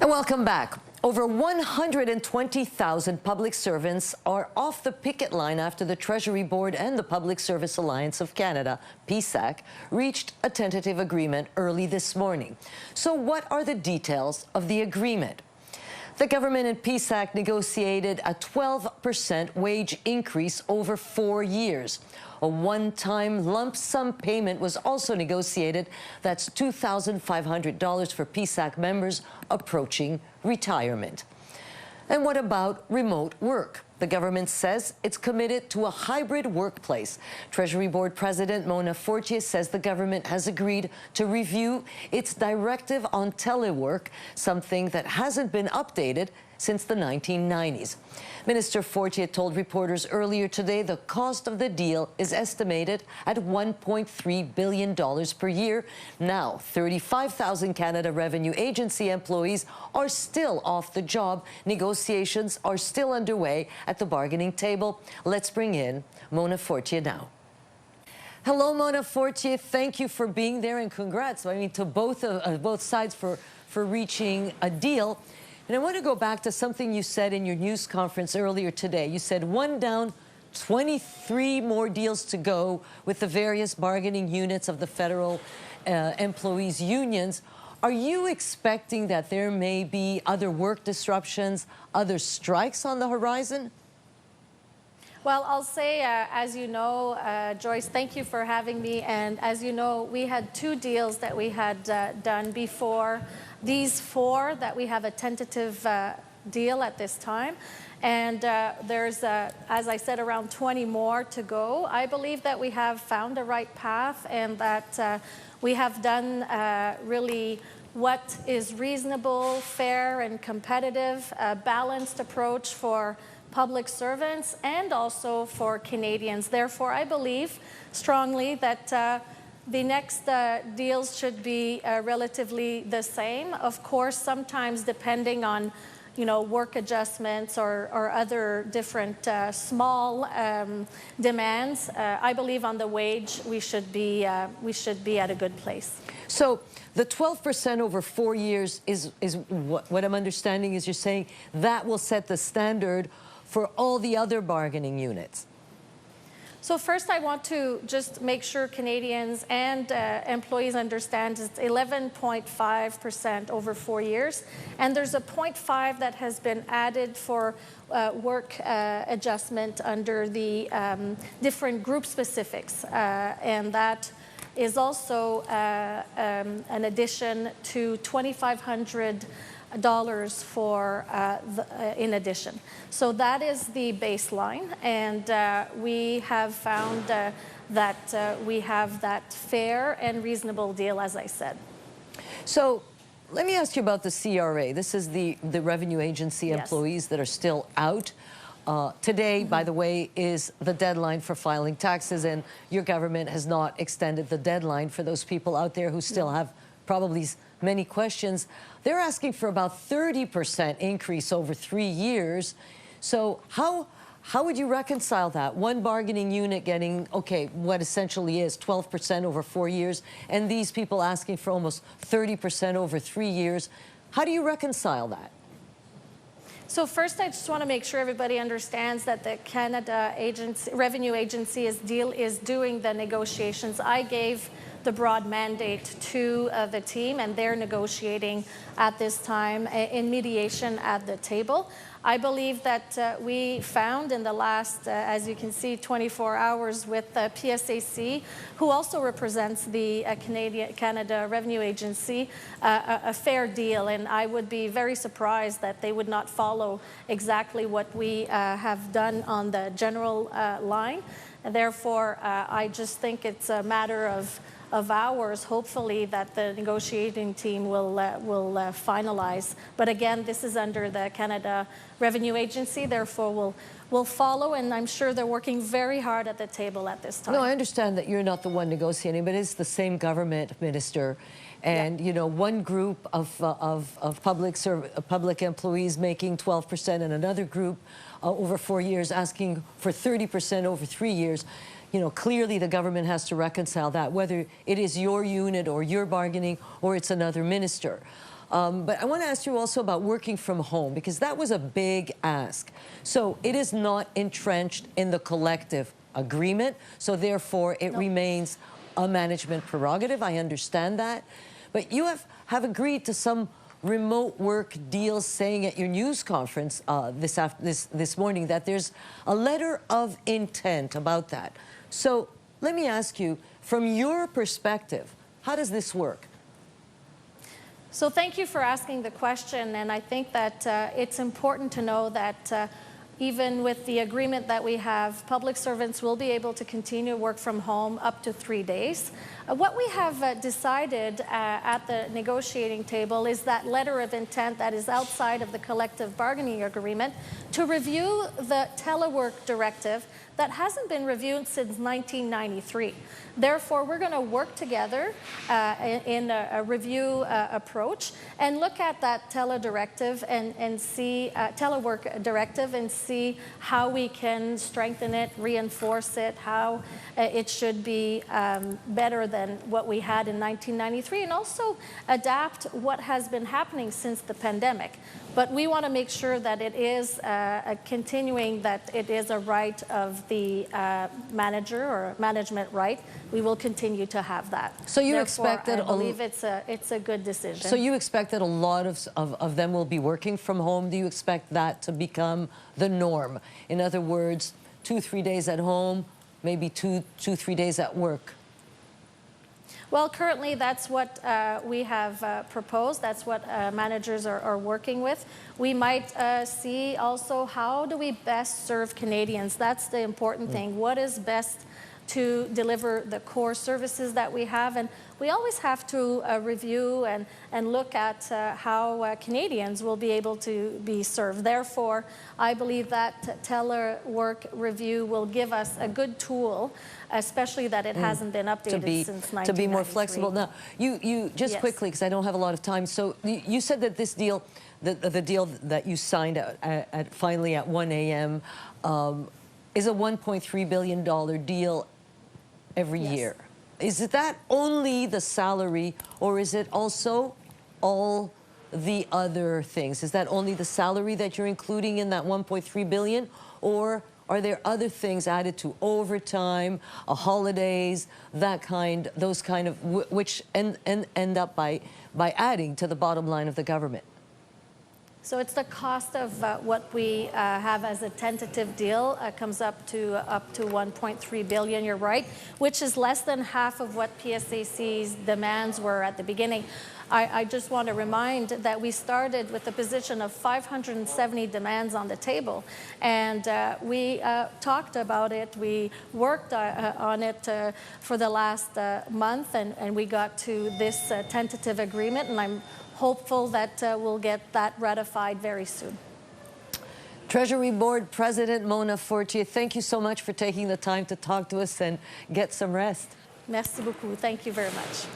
And welcome back. Over 120,000 public servants are off the picket line after the Treasury Board and the Public Service Alliance of Canada, PSAC, reached a tentative agreement early this morning. So what are the details of the agreement? The government and PSAC negotiated a 12% wage increase over 4 years. A one-time lump sum payment was also negotiated. That's $2,500 for PSAC members approaching retirement. And what about remote work? The government says it's committed to a hybrid workplace. Treasury Board President Mona Fortier says the government has agreed to review its directive on telework, something that hasn't been updated since the 1990s. Minister Fortier told reporters earlier today the cost of the deal is estimated at $1.3 billion per year. Now, 35,000 Canada Revenue Agency employees are still off the job. Negotiations are still underway at the bargaining table. Let's bring in Mona Fortier now. Hello, Mona Fortier. Thank you for being there, and congrats, to both sides for reaching a deal. And I want to go back to something you said in your news conference earlier today. You said 1 down, 23 more deals to go with the various bargaining units of the federal employees unions. Are you expecting that there may be other work disruptions, other strikes on the horizon? Well, I'll say, as you know, Joyce, thank you for having me. And as you know, we had 2 deals that we had done before. These 4 that we have a tentative deal at this time. And there's, as I said, around 20 more to go. I believe that we have found the right path and that we have done really what is reasonable, fair, and competitive, a balanced approach for public servants and also for Canadians. Therefore, I believe strongly that the next deals should be relatively the same. Of course, sometimes depending on, work adjustments or other different small demands. I believe on the wage we should be at a good place. So the 12% over 4 years is what I'm understanding is you're saying that will set the standard for all the other bargaining units. So first I want to just make sure Canadians and employees understand it's 11.5% over 4 years. And there's a 0.5 that has been added for work adjustment under the different group specifics. And that is also an addition to $2,500 for in addition. So that is the baseline, and we have found that we have that fair and reasonable deal, as I said. So let me ask you about the CRA. This is the revenue agency employees that are still out. Today, by the way, is the deadline for filing taxes, and your government has not extended the deadline for those people out there who still have probably many questions. They're asking for about 30% increase over 3 years. So how would you reconcile that? One bargaining unit getting, okay, what essentially is 12% over 4 years, and these people asking for almost 30% over 3 years. How do you reconcile that? So first, I just want to make sure everybody understands that the Canada Revenue Agency is doing the negotiations. I gave the broad mandate to the team, and they're negotiating at this time in mediation at the table. I believe that we found in the last, as you can see, 24 hours with PSAC, who also represents the Canada Revenue Agency, a fair deal. And I would be very surprised that they would not follow exactly what we have done on the general line. And therefore, I just think it's a matter of hours, hopefully, that the negotiating team will finalize. But again, this is under the Canada Revenue Agency, therefore we'll follow, and I'm sure they're working very hard at the table at this time. No, I understand that you're not the one negotiating, but it's the same government, Minister. And, one group of public employees making 12% and another group over 4 years asking for 30% over 3 years. Clearly the government has to reconcile that, whether it is your unit or your bargaining or it's another minister. But I want to ask you also about working from home, because that was a big ask. So it is not entrenched in the collective agreement, so therefore it remains a management prerogative. I understand that. But you have agreed to some remote work deals, saying at your news conference this morning that there's a letter of intent about that. So let me ask you, from your perspective, how does this work? So thank you for asking the question, and I think that it's important to know that even with the agreement that we have, public servants will be able to continue to work from home up to 3 days. What we have decided at the negotiating table is that letter of intent that is outside of the collective bargaining agreement to review the telework directive that hasn't been reviewed since 1993. Therefore, we're going to work together in a review approach and look at that telework directive and see how we can strengthen it, reinforce it, how it should be better than what we had in 1993, and also adapt what has been happening since the pandemic. But we want to make sure that it is continuing, that it is a right of the manager or management right. We will continue to have that. So you Therefore, expect that I believe it's a good decision. So you expect that a lot of them will be working from home. Do you expect that to become the norm? In other words, 2-3 days at home, maybe 2-3 days at work? Well, currently that's what we have proposed. That's what managers are working with. We might see also, how do we best serve Canadians? That's the important thing. What is best to deliver the core services that we have? And we always have to review and look at how Canadians will be able to be served. Therefore, I believe that telework review will give us a good tool, especially that it hasn't been updated since 1993. To be more flexible. Now, you just quickly, because I don't have a lot of time. So you said that this deal, the deal that you signed finally at 1 a.m. Is a $1.3 billion deal every year. Is that only the salary, or is it also all the other things? Is that only the salary that you're including in that $1.3 billion, or are there other things added to overtime, holidays, those kind of, which end up by adding to the bottom line of the government? So it's the cost of what we have as a tentative deal comes up to $1.3 billion, you're right, which is less than half of what PSAC's demands were at the beginning. I just want to remind that we started with a position of 570 demands on the table, and we talked about it. We worked on it for the last month, and we got to this tentative agreement, and I'm hopeful that we'll get that ratified very soon. Treasury Board President Mona Fortier, thank you so much for taking the time to talk to us and get some rest. Merci beaucoup. Thank you very much.